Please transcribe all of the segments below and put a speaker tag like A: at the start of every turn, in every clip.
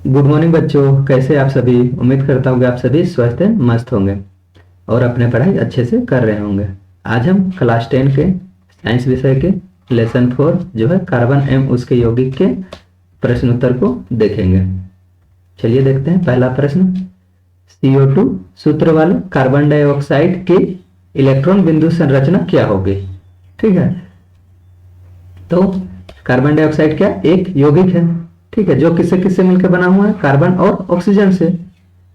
A: Good morning बच्चों, कैसे आप सभी। उम्मीद करता हूँ कि आप सभी स्वस्थ हैं, मस्त होंगे और अपने पढ़ाई अच्छे से कर रहे होंगे। आज हम क्लास 10 के साइंस विषय के लेसन 4 जो है कार्बन एवं उसके यौगिक के प्रश्न उत्तर को देखेंगे। चलिए देखते हैं पहला प्रश्न। CO2 सूत्र वाले कार्बन डाइऑक्साइड की इलेक्ट्रॉन बिंदु संरचना क्या होगी। ठीक है, तो कार्बन डाइऑक्साइड क्या एक यौगिक है, ठीक है, जो किससे किससे मिलकर बना हुआ है, कार्बन और ऑक्सीजन से।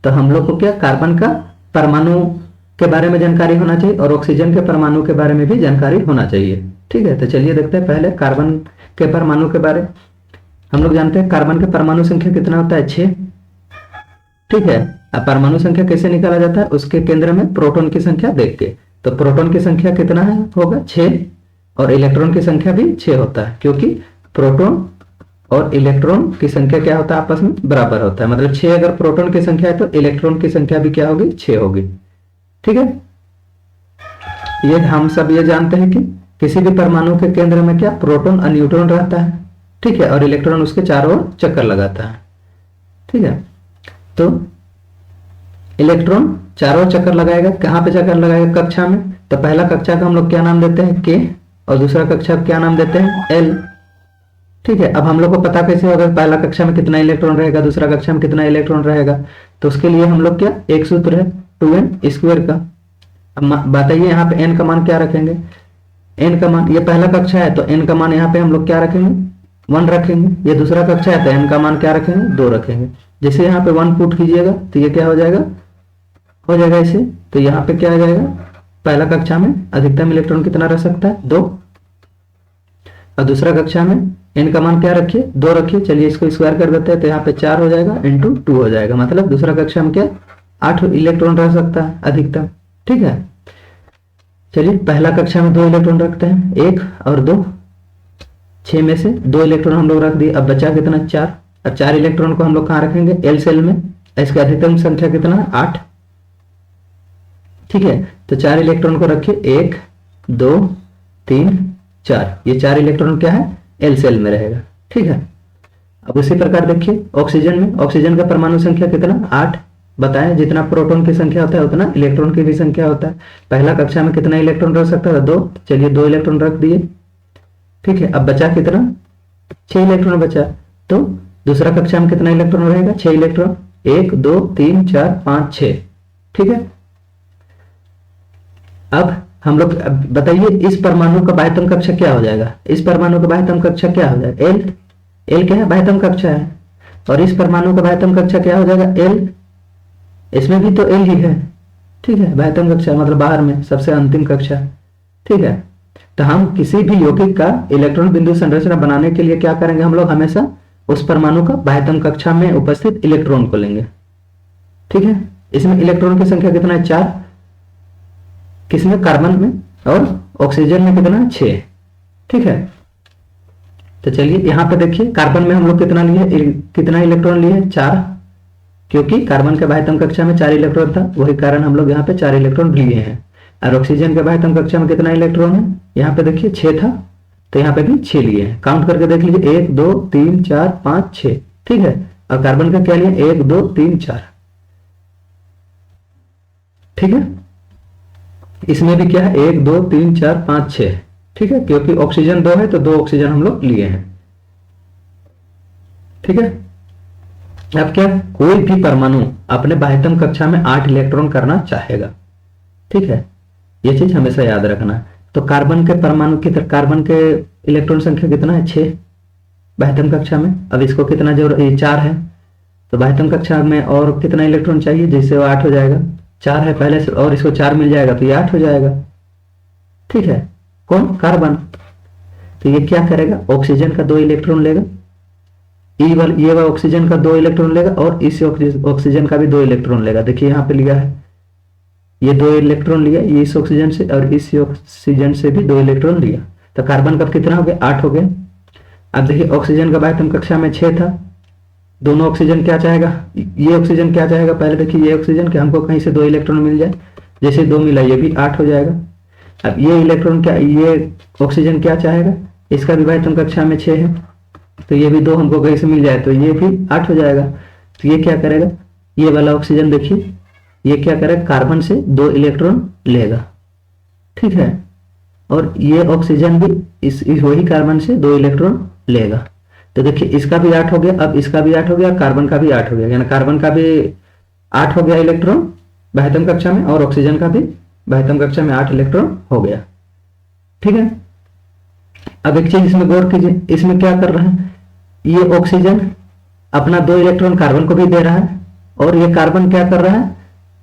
A: तो हम लोग को क्या कार्बन का परमाणु के बारे में जानकारी होना चाहिए और ऑक्सीजन के परमाणु के बारे में भी जानकारी होना चाहिए। ठीक है, तो चलिए देखते हैं पहले कार्बन के परमाणु के बारे। हम लोग जानते हैं कार्बन के परमाणु संख्या कितना होता है, 6। ठीक है, अब परमाणु संख्या कैसे निकाला जाता है, उसके केंद्र में प्रोटॉन की संख्या देख के। तो प्रोटॉन की संख्या कितना है, होगा 6 और इलेक्ट्रॉन की संख्या भी 6 होता है, क्योंकि प्रोटॉन और इलेक्ट्रॉन की संख्या क्या होता है, आपस में बराबर होता है। मतलब 6 अगर प्रोटॉन की संख्या है तो इलेक्ट्रॉन की संख्या भी क्या होगी, 6 होगी। ठीक है, ये हम सब ये जानते हैं कि किसी भी परमाणु के केंद्र में क्या प्रोटॉन और न्यूट्रॉन रहता है। ठीक है, और इलेक्ट्रॉन उसके चारों ओर चक्कर लगाता है। ठीक है, तो इलेक्ट्रॉन चारों ओर चक्कर लगाएगा, कहां पे चक्कर लगाएगा, कक्षा में। तो पहला कक्षा का हम लोग क्या नाम देते हैं, के, और दूसरा कक्षा का क्या नाम देते हैं, एल। ठीक है, अब हम लोग को पता कैसे होगा पहला कक्षा में कितना इलेक्ट्रॉन रहेगा, दूसरा कक्षा में कितना इलेक्ट्रॉन रहेगा। तो उसके लिए हम लोग क्या एक सूत्र है 2n² का। अब बताइए यहाँ पे n का मान क्या रखेंगे, n का मान, ये पहला कक्षा है तो n का मान यहाँ पे हम लोग क्या रखेंगे, 1 रखेंगे। ये दूसरा कक्षा है तो n का मान क्या रखेंगे, 2 रखेंगे। जैसे यहाँ पे 1 पुट कीजिएगा तो ये क्या हो जाएगा, हो जाएगा ऐसे। तो यहाँ पे क्या आ जाएगा, पहला कक्षा में अधिकतम इलेक्ट्रॉन कितना रह सकता है, 2। और दूसरा कक्षा में n का मान क्या रखिए, 2 रखिए। चलिए इसको स्क्वायर कर देते हैं तो यहाँ पे 4 हो जाएगा इंटू 2 हो जाएगा। मतलब दूसरा कक्षा में क्या 8 इलेक्ट्रॉन रह सकता है अधिकतम। ठीक है, चलिए पहला कक्षा में 2 इलेक्ट्रॉन रखते हैं, 1 और 2, 6 में से 2 इलेक्ट्रॉन हम लोग रख दिए। अब बचा कितना, 4। अब 4 इलेक्ट्रॉन को हम लोग कहाँ रखेंगे, एल सेल में। इसका अधिकतम संख्या कितना है, 8। ठीक है, तो 4 इलेक्ट्रॉन को रखिए, 1 2 3 4। ये 4 इलेक्ट्रॉन क्या है, एल सेल में रहेगा। ठीक है, अब उसी प्रकार देखिए ऑक्सीजन में, ऑक्सीजन का परमाणु संख्या कितना, 8। बताएं जितना प्रोटॉन की संख्या होता है उतना इलेक्ट्रॉन की भी संख्या होता है। पहला कक्षा में कितना इलेक्ट्रॉन रख सकता है, 2। चलिए 2 इलेक्ट्रॉन रख दिए। ठीक है, अब बचा कितना, 6 इलेक्ट्रॉन बचा। तो दूसरा कक्षा में कितना इलेक्ट्रॉन रहेगा, 6 इलेक्ट्रॉन, 1 2 3 4 5 6। ठीक है, अब हम लोग बताइए इस परमाणु का बाह्यतम कक्षा क्या हो जाएगा, इस परमाणु का बाह्यतम कक्षा क्या हो जाएगा, एल। एल क्या है, बाह्यतम कक्षा है। और इस परमाणु का बाह्यतम कक्षा क्या हो जाएगा, एल। इसमें भी तो एल ही है। ठीक है, बाह्यतम कक्षा मतलब बाहर में सबसे अंतिम कक्षा। ठीक है, तो हम किसी भी यौगिक का इलेक्ट्रॉन बिंदु संरचना बनाने के लिए क्या करेंगे, हम लोग हमेशा उस परमाणु का बाह्यतम कक्षा में उपस्थित इलेक्ट्रॉन को लेंगे। ठीक है, इसमें इलेक्ट्रॉन की संख्या कितना है, 4। किसमें, कार्बन में, और ऑक्सीजन में कितना है, 6। ठीक है, तो चलिए यहाँ पे देखिए कार्बन में हम लोग कितना लिए, कितना इलेक्ट्रॉन लिए, 4। क्योंकि कार्बन के बाह्यतम कक्षा में 4 इलेक्ट्रॉन था, वही कारण हम लोग यहाँ पे 4 इलेक्ट्रॉन लिए हैं। और ऑक्सीजन के बाह्यतम कक्षा में कितना इलेक्ट्रॉन है, यहाँ पे देखिए 6 था, तो यहाँ पे भी 6 लिए हैं। काउंट करके देख लीजिए, 1 2 3 4 5 6। ठीक है, और कार्बन का क्या लिए, 1 2 3 4। ठीक है, इसमें भी क्या है, 1 2 3 4 5 6। ठीक है, क्योंकि ऑक्सीजन 2 है तो 2 ऑक्सीजन हम लोग लिए हैं। ठीक है, अब क्या, कोई भी परमाणु अपने बाह्यतम कक्षा में 8 इलेक्ट्रॉन करना चाहेगा। ठीक है, ये चीज हमेशा याद रखना। तो कार्बन के परमाणु की कार्बन के इलेक्ट्रॉन संख्या कितना है, 6 बाह्यतम कक्षा में। अब इसको कितना जरूरत, ये 4 है, तो बाह्यतम कक्षा में और कितना इलेक्ट्रॉन चाहिए, जिससे वो 8 हो जाएगा। 4 है पहले से और इसको 4 मिल जाएगा तो ये 8 हो जाएगा। ठीक है, कौन, कार्बन। तो ये क्या करेगा, ऑक्सीजन का 2 इलेक्ट्रॉन लेगा, ये वाला ऑक्सीजन का 2 इलेक्ट्रॉन लेगा और इस ऑक्सीजन का भी 2 इलेक्ट्रॉन लेगा। देखिए यहाँ पे लिया है, ये 2 इलेक्ट्रॉन लिया, ये इस ऑक्सीजन से और इस ऑक्सीजन से भी 2 इलेक्ट्रॉन लिया। तो कार्बन का कितना हो गया, 8 हो गया। अब देखिए ऑक्सीजन का बाह्यतम कक्षा में 6 था, दोनों ऑक्सीजन क्या चाहेगा, ये ऑक्सीजन क्या चाहेगा, पहले देखिए ये ऑक्सीजन कि हमको कहीं से 2 इलेक्ट्रॉन मिल जाए। जैसे 2 मिला ये भी 8 हो जाएगा। अब ये इलेक्ट्रॉन क्या, ये ऑक्सीजन क्या चाहेगा, इसका भी बाह्यतम कक्षा में 6 है, तो ये भी 2 हमको कहीं से मिल जाए तो ये भी 8 हो जाएगा। तो ये क्या करेगा, ये वाला ऑक्सीजन देखिए, ये क्या करेगा, कार्बन से 2 इलेक्ट्रॉन लेगा, ठीक है, और ये ऑक्सीजन भी इस वही कार्बन से 2 इलेक्ट्रॉन लेगा। तो देखिए इसका भी 8 हो गया, अब इसका भी 8 हो गया, कार्बन का भी 8 हो गया, यानी कार्बन का भी 8 हो गया इलेक्ट्रॉन बाह्यतम कक्षा में, और ऑक्सीजन का भी बाह्यतम कक्षा में 8 इलेक्ट्रॉन हो गया, ठीक है। अब एक चीज इसमें गौर कीजिए, इसमें क्या कर रहा है, ये ऑक्सीजन अपना 2 इलेक्ट्रॉन कार्बन को भी दे रहा है, और ये कार्बन क्या कर रहा है,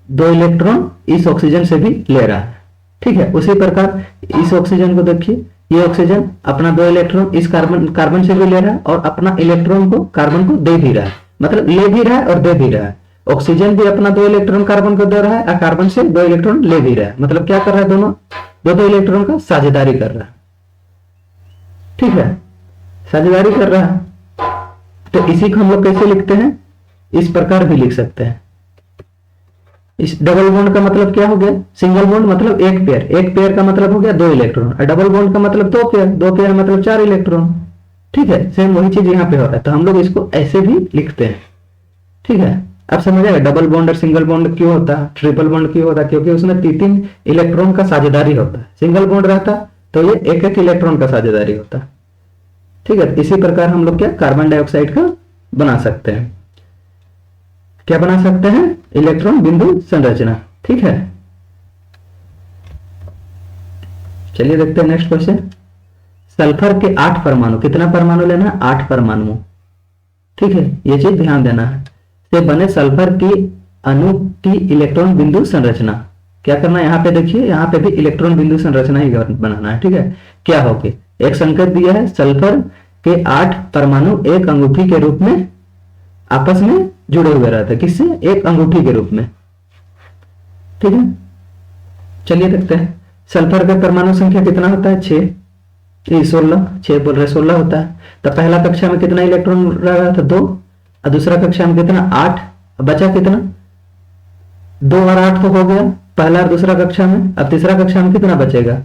A: 2 इलेक्ट्रॉन इस ऑक्सीजन से भी ले रहा है, ठीक है। उसी प्रकार इस ऑक्सीजन को देखिए, ये ऑक्सीजन अपना 2 इलेक्ट्रॉन इस कार्बन से भी ले रहा है, और अपना इलेक्ट्रॉन को कार्बन को दे भी रहा है, मतलब ले भी रहा है और दे भी रहा है। ऑक्सीजन भी अपना 2 इलेक्ट्रॉन कार्बन को दे रहा है और कार्बन से 2 इलेक्ट्रॉन ले भी रहा है, मतलब क्या कर रहा है, दोनों दो इलेक्ट्रॉन का साझेदारी कर रहा है, ठीक है, साझेदारी कर रहा है। तो इसी को हम लोग कैसे लिखते हैं, इस प्रकार भी लिख सकते हैं। इस डबल बॉन्ड का मतलब क्या हो गया, सिंगल बॉन्ड मतलब एक पेयर का मतलब हो गया 2 इलेक्ट्रॉन, और डबल बॉन्ड का मतलब 2 पेयर मतलब 4 इलेक्ट्रॉन, ठीक है। सेम वही चीज यहाँ पे हो रहा है, तो हम लोग इसको ऐसे भी लिखते हैं, ठीक है। अब समझ आएगा डबल बॉन्ड और सिंगल बॉन्ड क्यों होता है, ट्रिपल बॉन्ड क्यों होता है, क्योंकि उसमें 3 इलेक्ट्रॉन का साझेदारी होता है। सिंगल बॉन्ड रहता तो ये एक इलेक्ट्रॉन का साझेदारी होता, ठीक है। इसी प्रकार हम लोग क्या कार्बन डाइऑक्साइड का बना सकते हैं, क्या बना सकते हैं, इलेक्ट्रॉन बिंदु संरचना, ठीक है। चलिए देखते हैं नेक्स्ट क्वेश्चन। सल्फर के 8 परमाणु, कितना परमाणु लेना है, 8 परमाणु, ठीक है, ये चीज ध्यान देना है, से बने सल्फर की अणु की इलेक्ट्रॉन बिंदु संरचना क्या करना है, यहाँ पे देखिए, यहाँ पे भी इलेक्ट्रॉन बिंदु संरचना ही बनाना है, ठीक है। क्या होगी, एक संकेत दिया है, सल्फर के 8 परमाणु एक अंगूठी के रूप में आपस में जुड़े हुए रहते हैं, किससे, एक अंगूठी के रूप में, ठीक है। चलिए देखते हैं, सल्फर का परमाणु संख्या कितना होता है, 6 बोल रहे 16 होता है। तो पहला कक्षा में कितना इलेक्ट्रॉन रहा था, 2, और दूसरा कक्षा में कितना, 8, बचा कितना, 2 और 8 तो हो गया पहला और दूसरा कक्षा में। अब तीसरा कक्षा में कितना बचेगा,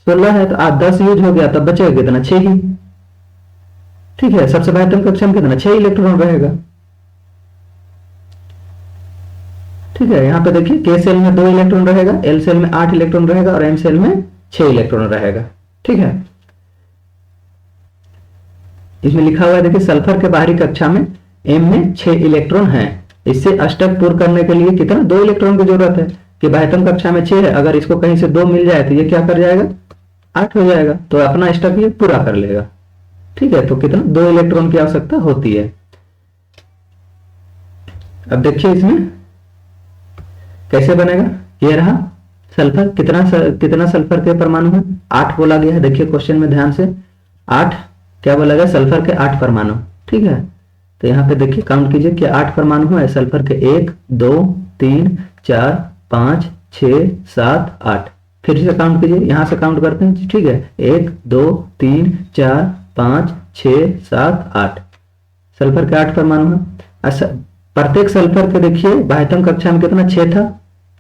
A: 16 है, तो 10 यूज हो गया, तब बचेगा कितना, 6 ही, ठीक है। सबसे बाह्यतम कक्षा में कितना, 6 इलेक्ट्रॉन रहेगा, ठीक है। यहाँ पे देखिए के सेल में 2 इलेक्ट्रॉन रहेगा, एल सेल में 8 इलेक्ट्रॉन रहेगा, और एम सेल में 6 इलेक्ट्रॉन रहेगा, ठीक है। इसमें लिखा हुआ है देखिए, सल्फर के बाहरी कक्षा में एम में 6 इलेक्ट्रॉन है, इससे अष्टक पूर्ण करने के लिए कितना, 2 इलेक्ट्रॉन की जरूरत है, कि बाह्यतम कक्षा में 6 है, अगर इसको कहीं से 2 मिल जाए तो ये क्या कर जाएगा, 8 हो जाएगा, तो अपना अष्टक ये पूरा कर लेगा, ठीक है। तो कितना, 2 इलेक्ट्रॉन की आवश्यकता होती है। अब देखिए इसमें कैसे बनेगा, ये रहा सल्फर, कितना सल्फर के परमाणु है, 8 बोला गया है, देखिए क्वेश्चन में ध्यान से, 8 क्या बोला गया, सल्फर के 8 परमाणु, ठीक है। तो यहाँ पे देखिए काउंट कीजिए कि 8 परमाणु है सल्फर के, 1 2 3 4 5 6 7 8, फिर से काउंट कीजिए, यहां से काउंट करते हैं, ठीक है, 1 2 3 4 5 6 7 8, सल्फर के 8 परमाणु है। अच्छा, प्रत्येक सल्फर के देखिए बाह्यतम कक्षा में कितना, 6 था,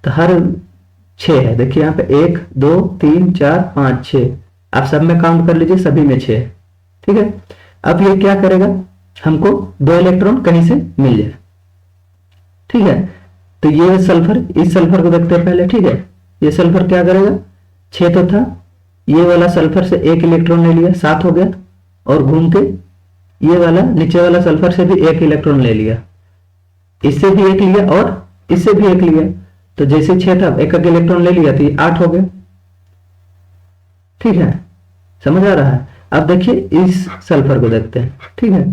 A: तो हर 6 है, देखिए यहाँ पे 1 2 3 4 5 6, आप सब में काउंट कर लीजिए, सभी में 6, ठीक है। अब ये क्या करेगा, हमको 2 इलेक्ट्रॉन कहीं से मिल जाए, ठीक है। तो ये सल्फर, इस सल्फर को देखते हैं पहले, ठीक है। ये सल्फर क्या करेगा, 6 तो था, ये वाला सल्फर से 1 इलेक्ट्रॉन ले लिया, 7 हो गया, और घूम के ये वाला नीचे वाला सल्फर से भी 1 इलेक्ट्रॉन ले लिया, इससे भी 1 लिया और इससे भी 1 लिया, तो जैसे 6 था 1 इलेक्ट्रॉन ले लिया तो ये 8 हो गया, ठीक है, समझ आ रहा है। अब देखिए इस सल्फर को देखते हैं, ठीक है।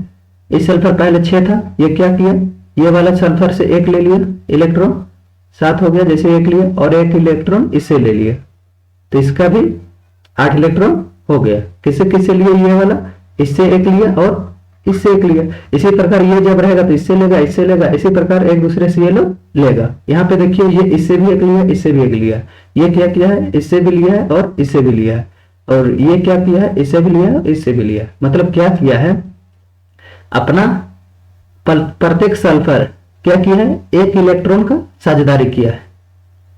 A: इस सल्फर पहले 6 था, ये क्या किया, ये वाला सल्फर से 1 ले लिया इलेक्ट्रॉन, 7 हो गया, जैसे 1 लिया, और 1 इलेक्ट्रॉन इससे ले लिया, तो इसका भी 8 इलेक्ट्रॉन हो गया। किससे किससे लिया, ये वाला इससे 1 लिया और इससे 1 लिया, इसी प्रकार ये जब रहेगा तो इससे लेगा, इससे लेगा, इसी प्रकार एक दूसरे से ये लोग लेगा। यहाँ पे देखिए ये इससे भी 1 लिया, इससे भी 1 लिया, ये क्या किया है, इससे भी लिया है और इससे भी लिया है, और ये क्या किया है, इससे भी लिया है, इससे भी लिया, मतलब क्या किया है, अपना प्रत्येक सल्फर क्या किया है, 1 इलेक्ट्रॉन का साझेदारी किया है,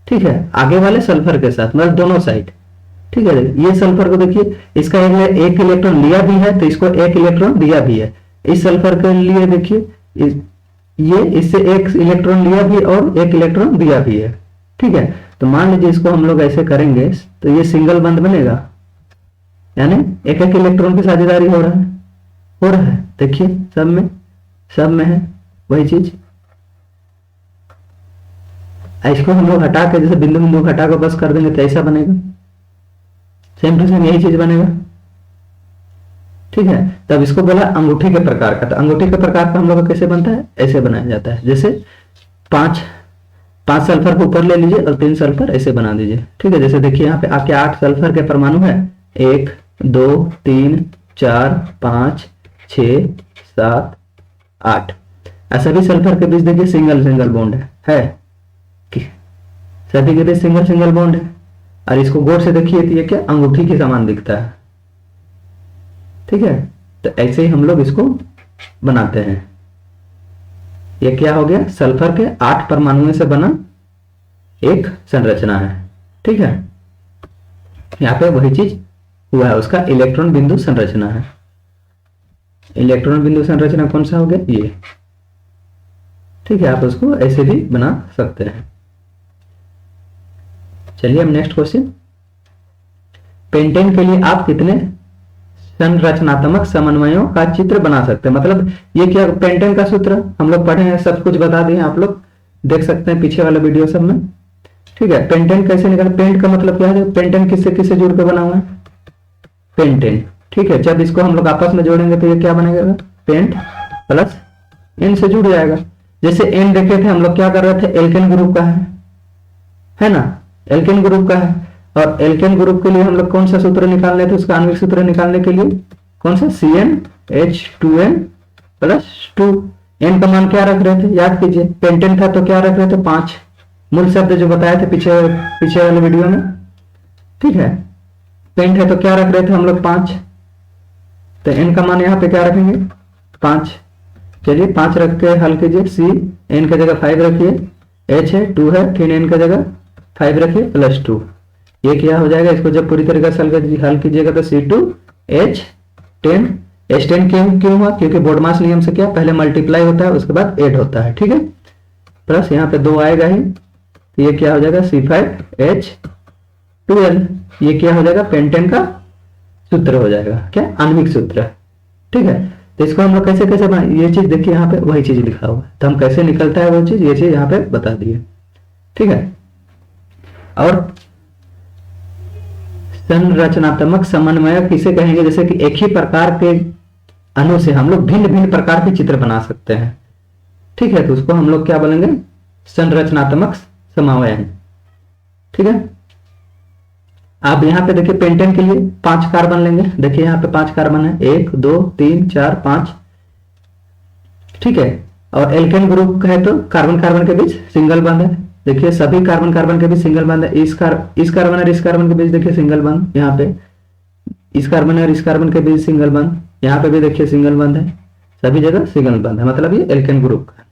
A: ठीक है, आगे वाले सल्फर के साथ, मतलब दोनों साइड, ठीक है। ये सल्फर को देखिए, इसका 1 इलेक्ट्रॉन लिया भी है, तो इसको 1 इलेक्ट्रॉन दिया भी है। इस सल्फर के लिए देखिए ये इससे एक इलेक्ट्रॉन लिया भी और एक इलेक्ट्रॉन दिया भी है, ठीक है। तो मान लीजिए इसको हम लोग ऐसे करेंगे तो ये सिंगल बंद बनेगा, यानी एक एक इलेक्ट्रॉन की साझेदारी हो रहा है। देखिए सब में है वही चीज। इसको हम लोग हटा के जैसे बिंदु बिंदु हटा के बस कर देंगे तो ऐसा बनेगा, सेम टू सेम यही चीज बनेगा, ठीक है। तब इसको बोला अंगूठी के प्रकार का। तो अंगूठी के प्रकार का हम लोग कैसे बनता है, ऐसे बनाया जाता है। जैसे पांच सल्फर को ऊपर ले लीजिए और 3 सल्फर ऐसे बना दीजिए, ठीक है। जैसे देखिए यहाँ पे आपके 8 सल्फर के परमाणु है, 1 2 3 4 5 6 7 8। सभी सल्फर के बीच देखिए सिंगल बॉन्ड है कि सभी के बीच सिंगल बॉन्ड है। और इसको गौर से देखिए तो ये क्या अंगूठी के समान दिखता है, ठीक है। तो ऐसे ही हम लोग इसको बनाते हैं। ये क्या हो गया, सल्फर के 8 परमाणुओं से बना एक संरचना है, ठीक है। यहाँ पे वही चीज हुआ है, उसका इलेक्ट्रॉन बिंदु संरचना है। इलेक्ट्रॉन बिंदु संरचना कौन सा हो गया, ये, ठीक है। आप उसको ऐसे भी बना सकते हैं। चलिए हम नेक्स्ट क्वेश्चन। पेंटेन के लिए आप कितने संरचनात्मक समन्वयों का चित्र बना सकते हैं। मतलब ये क्या, पेंटेन का सूत्र हम लोग पढ़े हैं, सब कुछ बता दिए, आप लोग देख सकते हैं पीछे वाला वीडियो सब में, ठीक है। पेंटेन कैसे निकाल, पेंट का मतलब क्या है, पेंटेन किससे किससे जुड़ के बना हुआ है, पेंटेन, ठीक है। जब इसको हम लोग आपस में जोड़ेंगे तो ये क्या बनेगा, पेंट प्लस एन से जुड़ जाएगा। जैसे एन देखे थे हम लोग क्या कर रहे थे, एल्केन ग्रुप का है ना, एल्केन ग्रुप का है। और एल्केन ग्रुप के लिए हम लोग कौन सा सूत्र निकाल रहे थे, उसका आणविक सूत्र निकालने के लिए कौन सा, CnH2n प्लस 2। एन का मान क्या रख रहे थे, याद कीजिए, पेंटेन था तो क्या रख रहे थे, 5 मूल शब्द जो बताए थे पीछे वाले वीडियो में, ठीक है। पेंट है तो क्या रख रहे थे हम लोग, 5। तो एन का मान यहाँ पे क्या रखेंगे, 5। चलिए 5 रख के हल कीजिए, सी एन की जगह 5 रखिए, एच है 2 है, फिर एन की जगह 5 रखिए प्लस 2। ये क्या हो जाएगा, इसको जब पूरी तरीके से हल कीजिएगा तो C2H10। H10 क्यों हुआ, क्योंकि बोर्डमास नियम से क्या, पहले मल्टीप्लाई होता है उसके बाद ऐड होता है, ठीक है। प्लस यहाँ पे 2 आएगा ही, तो ये क्या हो जाएगा, C5H12। ये क्या हो जाएगा, पेंटेन का सूत्र हो जाएगा, क्या, आणविक सूत्र, ठीक है। तो इसको हम लोग कैसे कैसे बना, ये चीज देखिए यहाँ पे वही चीज लिखा हुआ है, तो हम कैसे निकलता है वो चीज, ये चीज यहाँ पे बता दिए, ठीक है। और संरचनात्मक समन्वय किसे कहेंगे, जैसे कि एक ही प्रकार के अणु से हम लोग भिन्न भिन्न प्रकार के चित्र बना सकते हैं, ठीक है। तो उसको हम लोग क्या बोलेंगे, संरचनात्मक समन्वय, ठीक है। आप यहाँ पे देखिए पेंटेन के लिए 5 कार्बन लेंगे, देखिए यहाँ पे 5 कार्बन है, 1 2 3 4 5, ठीक है। और एल्केन ग्रुप का है तो कार्बन कार्बन के बीच सिंगल बंद है, देखिए सभी कार्बन कार्बन के बीच सिंगल बंद है। इस कार्बन और इस कार्बन के बीच देखिए सिंगल बंद, यहाँ पे इस कार्बन और इस कार्बन के बीच सिंगल बंद, यहाँ पे भी देखिए सिंगल बंद है, सभी जगह सिंगल बंद है, मतलब ये एल्केन ग्रुप का।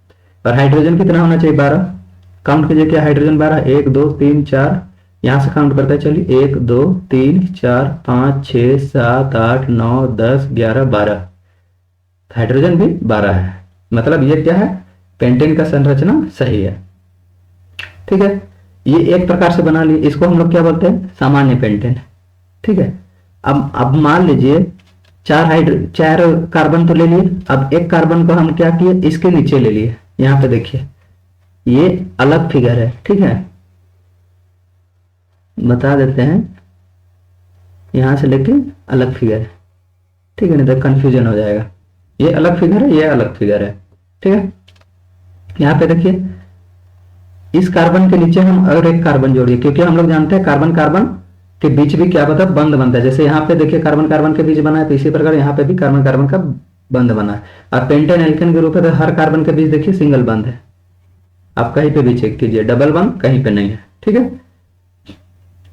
A: और हाइड्रोजन कितना होना चाहिए, 12। काउंट कीजिए, क्या हाइड्रोजन 12, 1 2 3 4, यहां से काउंट करते हैं, चलिए 1 2 3 4 5 6 7 8 9 10 11 12, हाइड्रोजन भी 12 है, मतलब ये क्या है, पेंटेन का संरचना सही है, ठीक है। ये एक प्रकार से बना लिए, इसको हम लोग क्या बोलते हैं, सामान्य पेंटेन, ठीक है। अब मान लीजिए 4 कार्बन तो ले लिए, अब एक कार्बन को हम क्या किए, इसके नीचे ले लिए, यहाँ पे देखिए ये अलग फिगर है, ठीक है, बता देते हैं, यहां से लेके अलग फिगर है, ठीक है, नहीं तो कंफ्यूजन हो जाएगा। ये अलग फिगर है, ये अलग फिगर है, ठीक है। यहाँ पे देखिए इस कार्बन के नीचे हम और एक कार्बन जोड़िए, क्योंकि हम लोग जानते हैं कार्बन कार्बन के बीच भी क्या बता, बंद बनता है। जैसे यहाँ पे देखिए कार्बन कार्बन के बीच बना है, तो इसी प्रकार यहाँ पे भी कार्बन कार्बन का बंद बना है। अब पेंटेन एल्केन ग्रुप है तो हर कार्बन के बीच देखिए सिंगल बंद है, आप कहीं पे भी चेक कीजिए, डबल बंद कहीं पे नहीं है, ठीक है।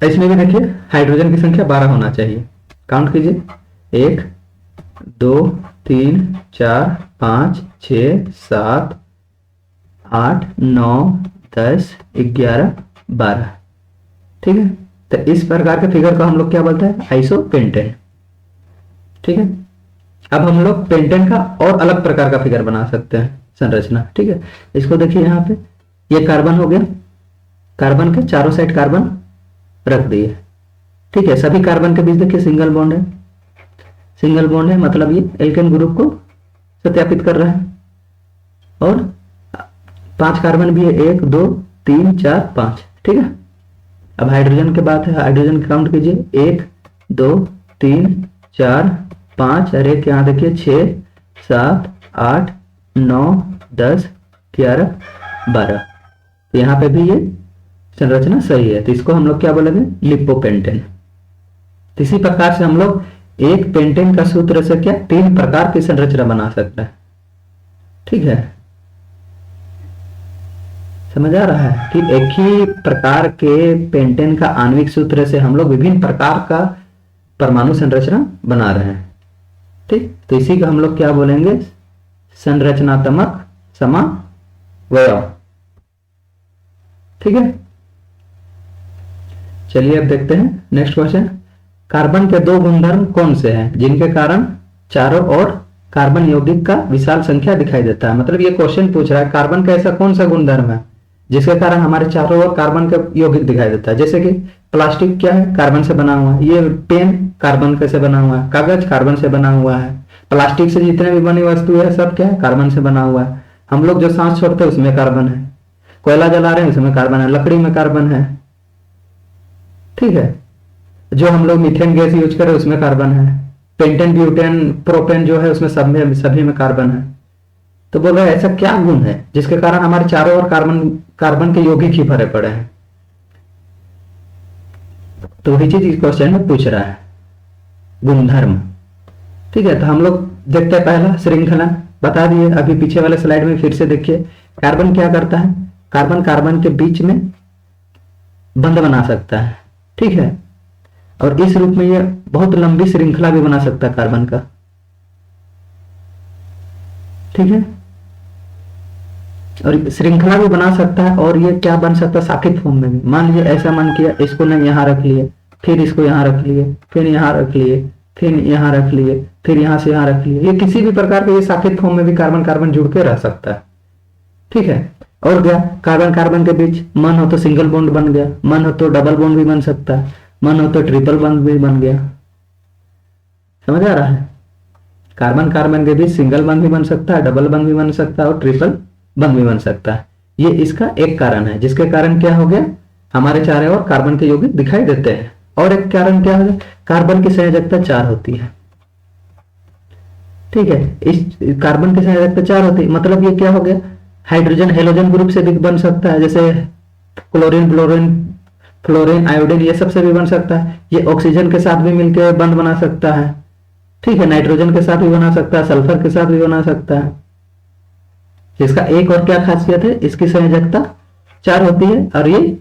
A: इसमें भी देखिए हाइड्रोजन की संख्या 12 होना चाहिए, काउंट कीजिए, 1 2 3 4 5 6 7 8 9 10 11 12, ठीक है। तो इस प्रकार के फिगर को हम लोग क्या बोलते हैं, आइसोपेंटेन, ठीक है। अब हम लोग पेंटेन का और अलग प्रकार का फिगर बना सकते हैं संरचना। ठीक है, इसको देखिए यहाँ पे, ये कार्बन हो गया, कार्बन के चारों साइड कार्बन रख दिए। ठीक है, सभी कार्बन के बीच देखिए सिंगल बॉन्ड है, सिंगल बॉन्ड है, मतलब ये एल्केन ग्रुप को सत्यापित कर रहा है। और 5 कार्बन भी है, 1 2 3 4 5। ठीक है, अब हाइड्रोजन की बात है, हाइड्रोजन काउंट कीजिए, 1 2 3 4 5, और एक यहाँ देखिए 6 7 8 9 10 11 12। तो यहाँ पे भी ये संरचना सही है, तो इसको हम लोग क्या बोलेंगे, लिपोपेंटेन। इसी प्रकार से हम लोग एक पेंटेन का सूत्र से क्या 3 प्रकार की संरचना बना सकते हैं। ठीक है, समझ आ रहा है कि एक ही प्रकार के पेंटेन का आणविक सूत्र से हम लोग विभिन्न प्रकार का परमाणु संरचना बना रहे हैं। ठीक, तो इसी को हम लोग क्या बोलेंगे, संरचनात्मक समावयव। ठीक है, चलिए अब देखते हैं नेक्स्ट क्वेश्चन। कार्बन के 2 गुणधर्म कौन से हैं जिनके कारण चारों ओर कार्बन यौगिक का विशाल संख्या दिखाई देता है। मतलब ये क्वेश्चन पूछ रहा है कार्बन का ऐसा कौन सा गुणधर्म है जिसके कारण हमारे चारों ओर कार्बन का यौगिक दिखाई देता है। जैसे कि प्लास्टिक क्या है, कार्बन से बना हुआ है, ये पेन कार्बन से बना हुआ है, कागज कार्बन से बना हुआ है, प्लास्टिक से जितने भी बनी वस्तु है सब क्या है, कार्बन से बना हुआ है। हम लोग जो सांस छोड़ते हैं उसमें कार्बन है, कोयला जला रहे हैं उसमें कार्बन है, लकड़ी में कार्बन है। ठीक है, जो हम लोग मीथेन गैस यूज करें उसमें कार्बन है, पेंटेन ब्यूटेन प्रोपेन जो है उसमें सब में सभी में कार्बन है। तो बोल रहा है ऐसा क्या गुण है जिसके कारण हमारे चारों ओर कार्बन के यौगिक ही भरे पड़े हैं। तो वही चीज इस क्वेश्चन में पूछ रहा है, गुणधर्म। ठीक है, तो हम लोग देखते हैं पहला श्रृंखलन, बता दिए अभी पीछे वाले स्लाइड में, फिर से देखिए कार्बन क्या करता है, कार्बन कार्बन के बीच में बंध बना सकता है। ठीक है, और इस रूप में ये बहुत लंबी श्रृंखला भी बना सकता है कार्बन का। ठीक है, और श्रृंखला भी बना सकता है, और ये क्या बन सकता है, शाखित फॉर्म में भी। मान लीजिए ऐसा मन किया, इसको ने यहाँ रख लिए, फिर इसको यहाँ रख लिए, फिर यहाँ रख लिए, फिर यहाँ रख लिए, फिर यहाँ से यहाँ रख लिए। ये किसी भी प्रकार के ये शाखित फॉर्म में भी कार्बन कार्बन जुड़ के रह सकता है। ठीक है, और क्या, कार्बन कार्बन के बीच मन हो तो सिंगल बॉन्ड बन गया, मन हो तो डबल बॉन्ड भी बन सकता है, मन हो तो ट्रिपल बॉन्ड भी बन गया। समझ आ रहा है, कार्बन कार्बन के बीच सिंगल बॉन्ड भी बन सकता है, डबल बॉन्ड भी बन सकता है, और ट्रिपल बंद भी बन सकता है। ये इसका एक कारण है जिसके कारण क्या हो गया, हमारे चारों ओर कार्बन के यौगिक दिखाई देते हैं। और एक कारण क्या है, कार्बन की संयोजकता 4 होती है। ठीक है, इस कार्बन की संयोजकता 4 होती है, मतलब ये क्या हो गया, हाइड्रोजन हेलोजन ग्रुप से भी बन सकता है, जैसे क्लोरीन ब्लोरीन फ्लोरीन आयोडीन ये सब से भी बन सकता है। ये ऑक्सीजन के साथ भी मिलकर बंध बना सकता है। ठीक है, नाइट्रोजन के साथ भी बना सकता है, सल्फर के साथ भी बना सकता है। इसका एक और क्या खासियत है, इसकी संयोजकता 4 होती है, और ये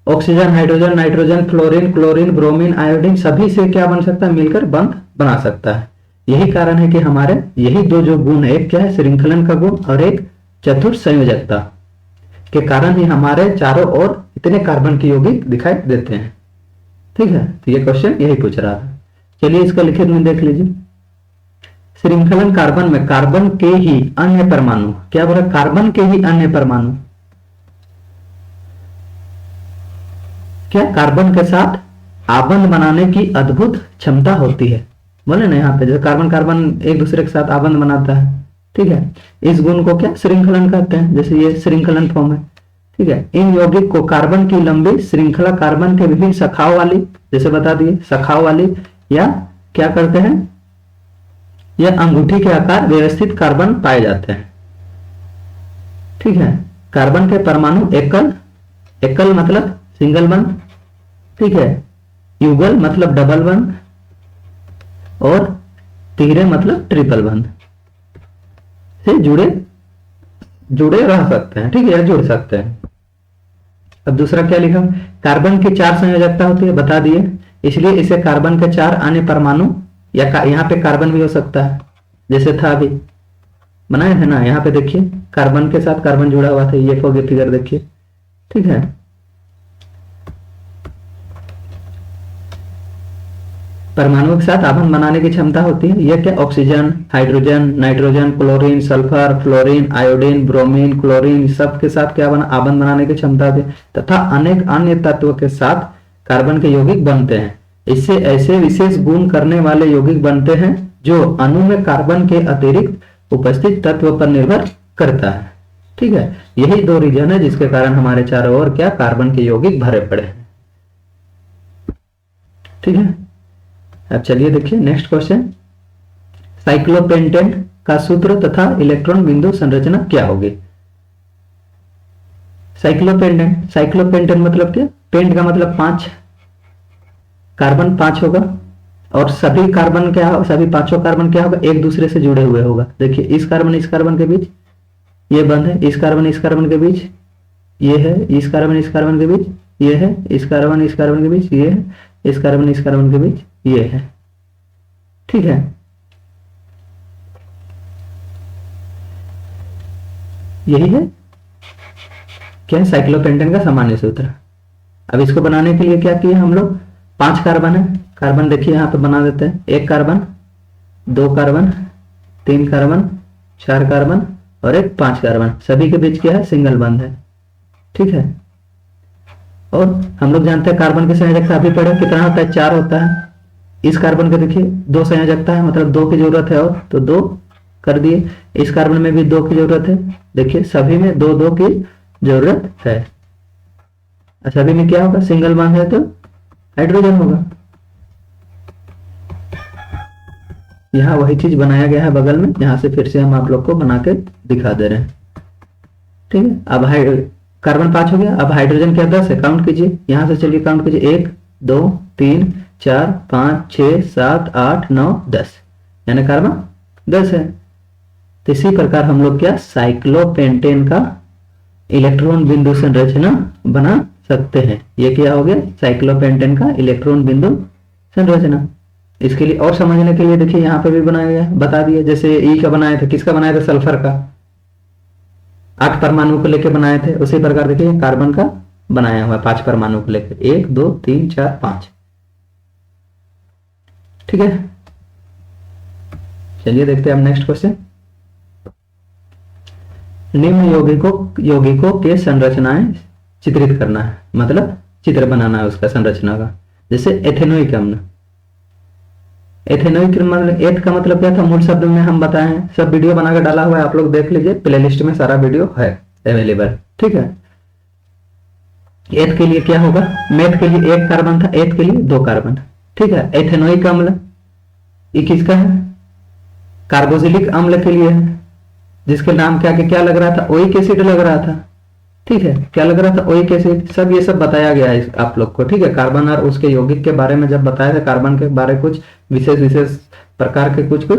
A: oxygen hydrogen nitrogen fluorine chlorine bromine iodine सभी से क्या बन सकता है, मिलकर बंध बना सकता है। यही कारण है कि हमारे यही 2 जो गुण है, एक क्या है श्रृंखलन का गुण और एक चतुर संयोजकता के कारण ही हमारे चारों ओर इतने कार्बन के यौगिक दिखाई देते हैं। ठीक है, तो ये क्वेश्चन यही पूछ रहा था। चलिए इसका लिखित में देख लीजिए। श्रृंखलन कार्बन में कार्बन के ही अन्य परमाणु, क्या बोला, कार्बन के ही अन्य परमाणु क्या कार्बन के साथ आबंध बनाने की अद्भुत क्षमता होती है। बोले ना यहाँ पे जैसे कार्बन कार्बन एक दूसरे के साथ आबंध बनाता है। ठीक है, इस गुण को क्या श्रृंखलन कहते हैं, जैसे ये श्रृंखलन फॉर्म है। ठीक है, इन यौगिक को कार्बन की लंबी श्रृंखला कार्बन के विभिन्न शाखाओं वाली, जैसे बता दिए शाखाओं वाली, या क्या करते हैं, यह अंगूठी के आकार व्यवस्थित कार्बन पाए जाते हैं। ठीक है, कार्बन के परमाणु एकल, एकल मतलब सिंगल बंध। ठीक है, युगल मतलब डबल बंध, और तिहरे मतलब ट्रिपल बंध से जुड़े रह सकते हैं। ठीक है, या जुड़ सकते हैं। अब दूसरा क्या लिखा, कार्बन की 4 संयोजकता होती है, बता दिए, इसलिए इसे कार्बन के 4 अन्य परमाणु, या यहाँ पे कार्बन भी हो सकता है, जैसे था अभी बनाए थे ना, यहाँ पे देखिए कार्बन के साथ कार्बन जुड़ा हुआ था, ये फोगे फिगर देखिए। ठीक है, परमाणु के साथ आबंध बनाने की क्षमता होती है। यह क्या, oxygen, hydrogen, nitrogen, chlorine, sulphur, fluorine, iodine, bromine, chlorine, सब के साथ क्या बना, आबंध बनाने की क्षमता होती है तथा अनेक अन्य तत्वों के साथ कार्बन के यौगिक बनते हैं। इससे ऐसे विशेष गुण करने वाले यौगिक बनते हैं जो अणु में कार्बन के अतिरिक्त उपस्थित तत्व पर निर्भर करता है। ठीक है, यही दो रीजन है जिसके कारण हमारे चारों ओर क्या, कार्बन के यौगिक भरे पड़े हैं। ठीक है, अब चलिए देखिए नेक्स्ट क्वेश्चन, साइक्लोपेंटेन का सूत्र तथा इलेक्ट्रॉन बिंदु संरचना क्या होगी। साइक्लोपेंटेन मतलब क्या, पेंट का मतलब 5, कार्बन 5 होगा और सभी कार्बन क्या, सभी पांचों कार्बन क्या होगा, एक दूसरे से जुड़े हुए होगा। देखिए इस कार्बन के बीच ये बंद है, इस कार्बन के बीच ये है, इस कार्बन के बीच ये है, इस कार्बन के बीच ये है, इस कार्बन के बीच ये है। ठीक है, यही है क्या, साइक्लोपेंटेन का सामान्य सूत्र। अब इसको बनाने के लिए क्या किया हम लोग, 5 कार्बन है, कार्बन देखिए यहां पे बना देते हैं, 1 कार्बन, 2 कार्बन, 3 कार्बन, 4 कार्बन और एक 5 कार्बन, सभी के बीच क्या है, सिंगल बंध है। ठीक है, और हम लोग जानते हैं कार्बन की संयोजकता अभी पढ़े कितना होता है, 4 होता है। इस कार्बन के देखिए 2 संयोजकता है, मतलब 2 की जरूरत है, और तो 2 कर दिए। इस कार्बन में भी 2 की जरूरत है, देखिए सभी में 2 की जरूरत है। सभी में क्या होगा, सिंगल बॉन्ड है तो हाइड्रोजन होगा। यहाँ वही चीज बनाया गया है बगल में, यहाँ से फिर से हम आप लोग को बना के दिखा दे रहे हैं। ठीक है, अब कार्बन 5 हो गया, अब हाइड्रोजन क्या 10 है, काउंट कीजिए, यहां से चलिए काउंट कीजिए, 1 2 3 4 5 6 7 8 9 10, यानी कार्बन 10 है। तो इसी प्रकार हम लोग क्या, साइक्लोपेंटेन का इलेक्ट्रॉन बिंदु संरचना बना सकते हैं। ये क्या हो गया, साइक्लोपेंटेन का इलेक्ट्रॉन बिंदु संरचना। इसके लिए और समझने के लिए देखिए यहाँ पे भी बनाया गया, बता दिया। जैसे ई का बनाया था, किसका बनाया था, सल्फर का, 8 परमाणु को लेकर बनाए थे। उसी प्रकार देखिए कार्बन का बनाया हुआ 5 परमाणु को लेकर, 1 2 3 4 5। ठीक है, चलिए देखते हैं अब नेक्स्ट क्वेश्चन, निम्न यौगिकों के संरचनाएं चित्रित करना है, मतलब चित्र बनाना है उसका संरचना का। जैसे एथेनोइक अम्ल, एथेनोइक मतलब एथ का मतलब क्या था, मूल शब्द में हम बताए हैं, सब वीडियो बनाकर डाला हुआ है, आप लोग देख लीजिए, प्लेलिस्ट में सारा वीडियो है अवेलेबल। ठीक है, एथ के लिए क्या होगा, मेथ के लिए 1 कार्बन था, एथ के लिए 2 कार्बन। ठीक है, एथेनोइक अम्ल ये किसका है, कार्बोक्सिलिक अम्ल के लिए है, जिसके नाम क्या लग रहा था, ओइक एसिड लग रहा था। ठीक है, क्या लग रहा था, ओइक एसिड। सब ये सब बताया गया है आप लोग को। ठीक है, कार्बन और उसके यौगिक के बारे में जब बताया था, कार्बन के बारे कुछ विशेष प्रकार के कुछ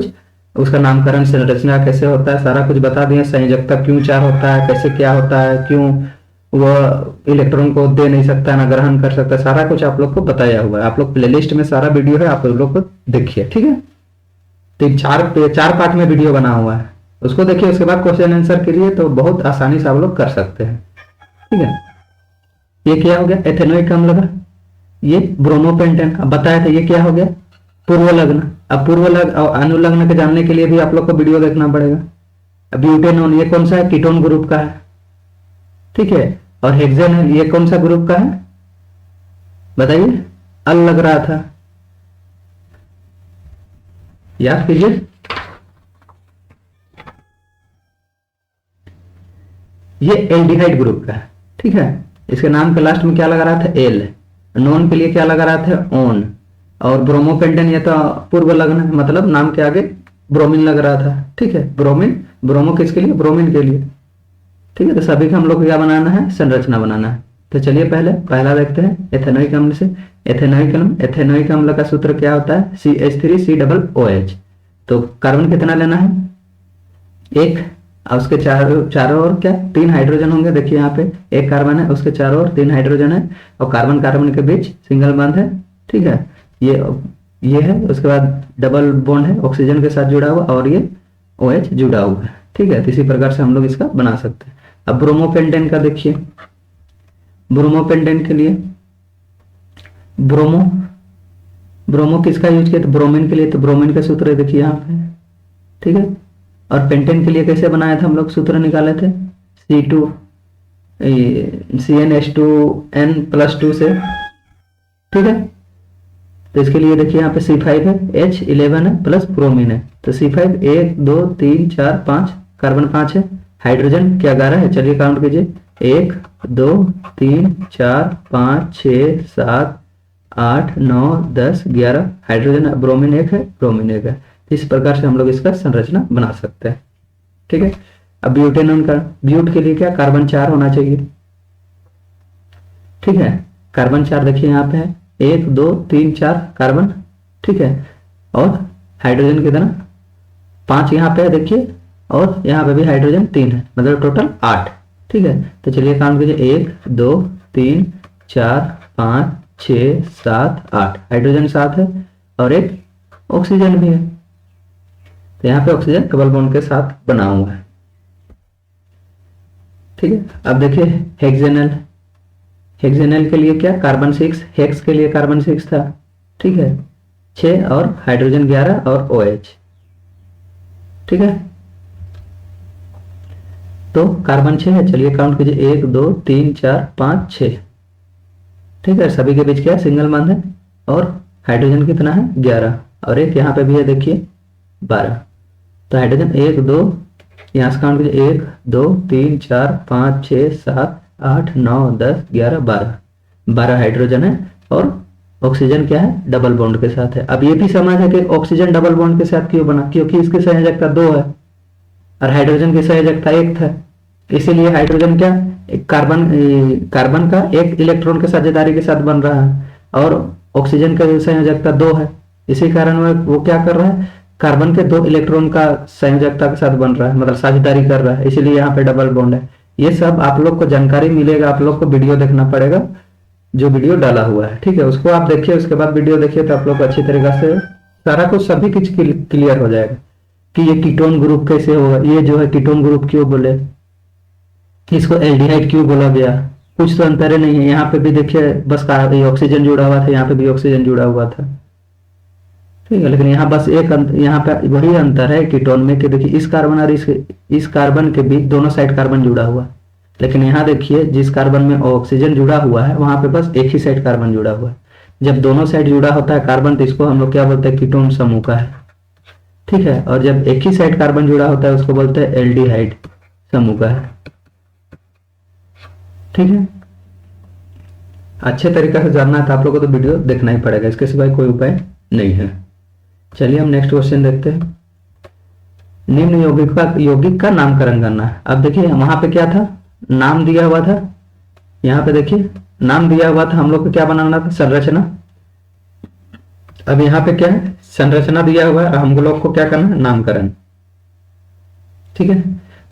A: उसका नामकरण, संरचना कैसे होता है, सारा कुछ बता दिया। संयोजकता क्यों 4 होता है, कैसे क्या होता है, क्यों वह इलेक्ट्रॉन को दे नहीं सकता, ना ग्रहण कर सकता, सारा कुछ आप लोग को बताया हुआ है। आप लोग प्लेलिस्ट में सारा वीडियो है, आप लोग को देखिए। ठीक है, तो 4 पार्ट में वीडियो बना हुआ है, उसको देखिए, उसके बाद क्वेश्चन आंसर करिए, तो बहुत आसानी से आप लोग कर सकते हैं। ठीक है, ये क्या हो गया, एथेनोइक अम्ल का, ये ब्रोमोपेंटेन। अब बताया था ये क्या हो गया, पूर्व लग्न। अब पूर्व लग्न और अनुलग्न के जानने के लिए भी आप लोग को वीडियो देखना पड़ेगा। अब ब्यूटेनॉन ये कौन सा है, कीटोन ग्रुप का है। ठीक है, और हेक्सेन ये कौन सा ग्रुप का है, बताइए, अल लग रहा था, याद कीजिए। ये एल्डिहाइड ग्रुप का है। ठीक है, इसके नाम के लास्ट में क्या लगा रहा था, एल। नॉन के लिए क्या लगा रहा था, ओन। और ब्रोमोपेंटेन ये तो पूर्व लग्न है, मतलब नाम के आगे ब्रोमीन लग रहा था। ठीक है, ब्रोमो किसके लिए, ब्रोमीन के लिए। ठीक है, तो सभी का हम लोग क्या बनाना है, संरचना बनाना है। तो चलिए पहला देखते हैं एथेनोइक अम्ल से। एथेनोइक अम्ल का सूत्र क्या होता है, CH3COOH। तो कार्बन कितना लेना है, 1, और उसके चारों ओर क्या 3 हाइड्रोजन होंगे। देखिए यहाँ पे 1 कार्बन है, उसके चारों ओर 3 हाइड्रोजन है, और कार्बन के बीच सिंगल बॉन्ड है। ठीक है, ये है, उसके बाद डबल बॉन्ड है ऑक्सीजन के साथ जुड़ा हुआ, और ये OH जुड़ा हुआ है। ठीक है, तो इसी प्रकार से हम लोग इसका बना सकते हैं। अब ब्रोमोपेंटेन का देखिए, ब्रोमोपेंटेन के लिए ब्रोमो ब्रोमो किसका यूज किया, तो ब्रोमीन के लिए, तो ब्रोमीन का सूत्र है देखिए यहाँ पे, ठीक है। और पेंटेन के लिए कैसे बनाया था हम लोग, सूत्र निकाले थे C2 CnH2n+2 से, ठीक है। तो इसके लिए देखिए यहाँ पे C5 है, H11 है प्लस ब्रोमीन है, तो C5 1 2 3 4 5, कार्बन 5 है, हाइड्रोजन क्या 11 है, चलिए काउंट कीजिए 1 2 3 4 5 6 7 8 9 10 11, हाइड्रोजन ब्रोमीन 1 है, ब्रोमीन 1 है। इस प्रकार से हम लोग इसका संरचना बना सकते हैं, ठीक है। अब ब्यूटेनॉन का, ब्यूट के लिए क्या, कार्बन 4 होना चाहिए, ठीक है। कार्बन 4 देखिए यहाँ पे है 1 2 3 4 कार्बन, ठीक है। और हाइड्रोजन कितना, 5 यहाँ पे है देखिए, और यहाँ पे भी हाइड्रोजन 3 है, मतलब टोटल 8, ठीक है। तो चलिए काउंट कीजिए 1 2 3 4 5 6 7 8, हाइड्रोजन 7 है और एक ऑक्सीजन भी है, तो यहाँ पे ऑक्सीजन डबल बॉन्ड के साथ बना हुआ है, ठीक है। अब देखिए हेक्सेनल, हेक्सेनल के लिए क्या, कार्बन 6, हेक्स के लिए कार्बन 6 था, ठीक है, 6 और हाइड्रोजन 11 और OH, ठीक है। तो कार्बन 6 है, चलिए काउंट कीजिए 1 2 3 4 5 6, ठीक है। सभी के बीच क्या सिंगल बॉन्ड है, और हाइड्रोजन कितना है 11, और एक यहाँ पे भी है देखिए 12, तो हाइड्रोजन 1 2, यहाँ से काउंट कीजिए 1 2 3 4 5 6 7 8 9 10 11 12 हाइड्रोजन है, और ऑक्सीजन क्या है, डबल बॉन्ड के साथ है। अब ये भी समझ है कि ऑक्सीजन डबल बॉन्ड के साथ क्यों बना, क्योंकि इसकी संयोजकता 2 है और हाइड्रोजन की संयोजकता 1 था, इसीलिए हाइड्रोजन क्या, कार्बन का एक इलेक्ट्रॉन के साझेदारी के साथ बन रहा है, और ऑक्सीजन का संयोजकता 2 है, इसी कारण वो क्या कर रहा है, कार्बन के 2 इलेक्ट्रॉन का संयोजकता के साथ बन रहा है, मतलब साझेदारी कर रहा है, इसीलिए यहाँ पे डबल बॉन्ड है। ये सब आप लोग को जानकारी मिलेगा, आप लोग को वीडियो देखना पड़ेगा, जो वीडियो डाला हुआ है, ठीक है, उसको आप देखिए, उसके बाद वीडियो देखिए, तो आप लोग को अच्छी तरीके से सारा कुछ सभी कुछ क्लियर हो जाएगा कि ये कीटोन ग्रुप कैसे होगा, ये जो है कीटोन ग्रुप क्यों बोले, इसको एल्डिहाइड क्यों बोला गया, कुछ तो अंतर नहीं है। यहाँ पे भी देखिए बस ऑक्सीजन जुड़ा हुआ था, यहाँ पे भी ऑक्सीजन जुड़ा हुआ था, ठीक है। लेकिन यहाँ बस एक यहाँ पे वही अंतर है कीटोन में कि देखिए इस कार्बन और इस कार्बन के बीच दोनों साइड कार्बन जुड़ा हुआ है, लेकिन यहाँ देखिए जिस कार्बन में ऑक्सीजन जुड़ा हुआ है वहां पे बस एक ही साइड कार्बन जुड़ा हुआ है। जब दोनों साइड जुड़ा होता है कार्बन, तो इसको हम लोग क्या बोलते हैं, कीटोन समूह का है, ठीक है। और जब एक ही साइड कार्बन जुड़ा होता है उसको बोलते हैं एल्डिहाइड समूह का है, ठीक है। अच्छे तरीके से जानना है तो आप लोगों को तो वीडियो देखना ही पड़ेगा, इसके सिवाय कोई उपाय नहीं है। चलिए हम नेक्स्ट क्वेश्चन देखते हैं। निम्न यौगिक का नामकरण करना है। अब देखिए वहां पे क्या था, नाम दिया हुआ था, यहाँ पे देखिए नाम दिया हुआ था, हम लोग को क्या बनाना था, संरचना। अब यहाँ पे क्या है, संरचना दिया हुआ है, हम लोग को क्या करना है, नामकरण, ठीक है।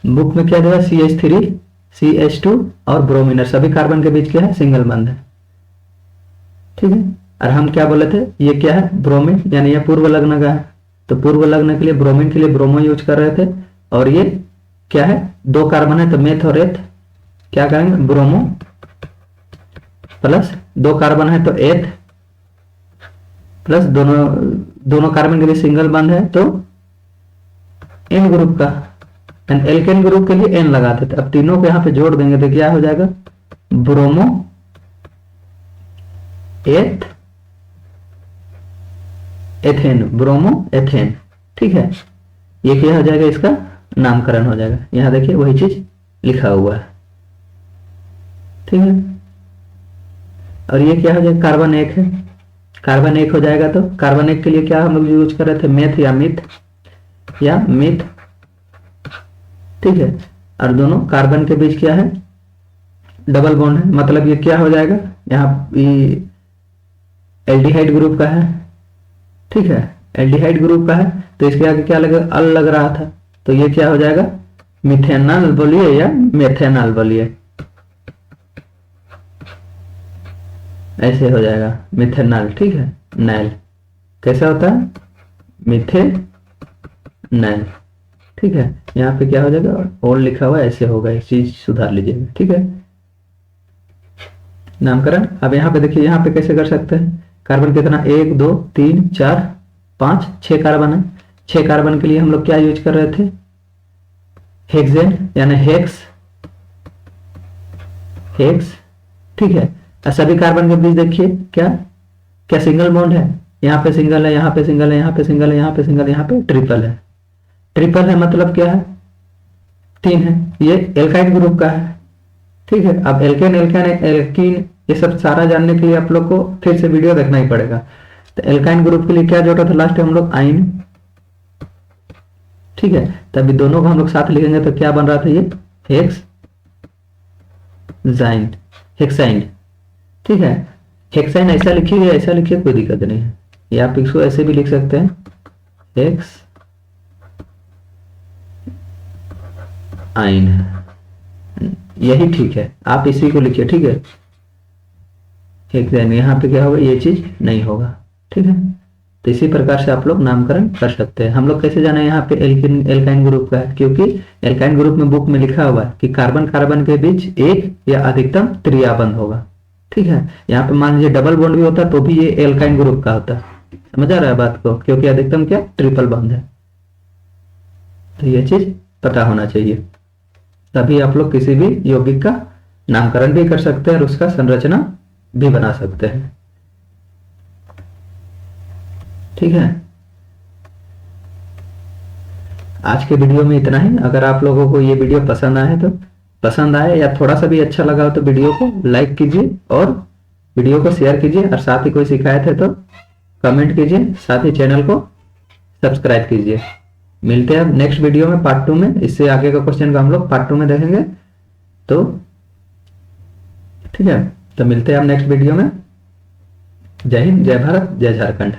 A: बुक में क्या दिया, CH3 CH2 और ब्रोमीन, सभी कार्बन के बीच क्या है, सिंगल बंध है, ठीक है। और हम क्या बोले थे, ये क्या है, ब्रोमीन, यानी ये पूर्व लग्न का है, तो पूर्व लग्न के लिए ब्रोमीन के लिए ब्रोमो यूज कर रहे थे, और ये क्या है, 2 कार्बन है तो मेथ और एथ, क्या करेंगे, ब्रोमो प्लस 2 कार्बन है तो एथ, प्लस दोनों कार्बन के लिए सिंगल बंध है तो एन ग्रुप का, एल्केन ग्रुप के लिए एन लगाते थे। अब तीनों को यहाँ पे जोड़ देंगे तो क्या हो जाएगा, ब्रोमो एथ एथेन, ब्रोमो एथेन, ठीक है। ये क्या हो जाएगा, इसका नामकरण हो जाएगा। यहां देखिए वही चीज लिखा हुआ है, ठीक है। और ये क्या हो जाएगा, कार्बन 1 है, कार्बन 1 हो जाएगा, तो कार्बन 1 के लिए क्या हम लोग यूज कर रहे थे, मेथ या मिथ, ठीक है। और दोनों कार्बन के बीच क्या है, डबल बॉन्ड है, मतलब ये क्या हो जाएगा, यहाँ एल्डिहाइड ग्रुप का है, ठीक है, एल्डिहाइड ग्रुप का है, तो इसके आगे क्या लगा, अल लग रहा था, तो ये क्या हो जाएगा, मिथेनॉल बोलिए या मेथेनॉल बोलिए, ऐसे हो जाएगा मिथेनॉल, ठीक है। नैल कैसा होता है, मिथेनॉल, ठीक है। यहाँ पे क्या हो जाएगा, ओल लिखा हुआ ऐसे होगा, इस चीज सुधार लीजिएगा, ठीक है। नामकरण। अब यहाँ पे देखिए, यहाँ पे कैसे कर सकते हैं, कार्बन कितना, 1 2 3 4 5 6 कार्बन है। 6 कार्बन के लिए हम लोग क्या यूज कर रहे थे, हेक्सेन यानी हेक्स, हेक्स, ठीक है। और सभी कार्बन के बीच देखिए क्या क्या सिंगल बॉन्ड है, यहाँ पे सिंगल है, यहाँ पे सिंगल है, यहाँ पे सिंगल है, यहाँ पे सिंगल है, यहाँ पे ट्रिपल है। ट्रिपल है मतलब क्या है, 3 है, ये एल्काइल ग्रुप का है, ठीक है। अब एल्केन एल्केन एल्कीन ये सब सारा जानने के लिए आप लोग को फिर से वीडियो देखना ही पड़ेगा। तो एल्काइन ग्रुप के लिए क्या जोड़ा था लास्ट में हम लोग, आइन, ठीक है। तभी दोनों को हम लोग साथ लिखेंगे तो क्या बन रहा था, ये हेक्स जाइन, हेक्साइन, ठीक है। हेक्साइन ऐसा लिखिए या ऐसा लिखिए कोई दिक्कत नहीं है, या आप इसको ऐसे भी लिख सकते हैं, हेक्स आइन, यही ठीक है, आप इसी को लिखिए, ठीक है। हेक्साइन यहाँ पे क्या होगा, ये चीज नहीं होगा, ठीक है। तो इसी प्रकार से आप लोग नामकरण कर सकते हैं। हम लोग कैसे जाना है, यहाँ पे एल्किन एल्काइन ग्रुप का है, क्योंकि एल्काइन ग्रुप में बुक में लिखा हुआ है कि कार्बन कार्बन के बीच एक या अधिकतम त्रियाबंध होगा, ठीक है। यहाँ पे मान लीजिए डबल बॉन्ड भी होता है तो भी ये एल्काइन ग्रुप का होता है, समझ आ रहा है बात को, क्योंकि अधिकतम क्या ट्रिपल बॉन्ड है। तो ये चीज पता होना चाहिए, तभी आप लोग किसी भी यौगिक का नामकरण भी कर सकते हैं और उसका संरचना भी बना सकते हैं, ठीक है। आज के वीडियो में इतना ही। अगर आप लोगों को ये वीडियो पसंद आए तो पसंद आए या थोड़ा सा भी अच्छा लगा हो तो वीडियो को लाइक कीजिए और वीडियो को शेयर कीजिए, और साथ ही कोई शिकायत है तो कमेंट कीजिए, साथ ही चैनल को सब्सक्राइब कीजिए। मिलते हैं नेक्स्ट वीडियो में पार्ट 2 में, इससे आगे का क्वेश्चन को हम लोग पार्ट 2 में देखेंगे, तो ठीक है। तो मिलते हैं आप नेक्स्ट वीडियो में। जय हिंद, जय भारत, जय झारखंड।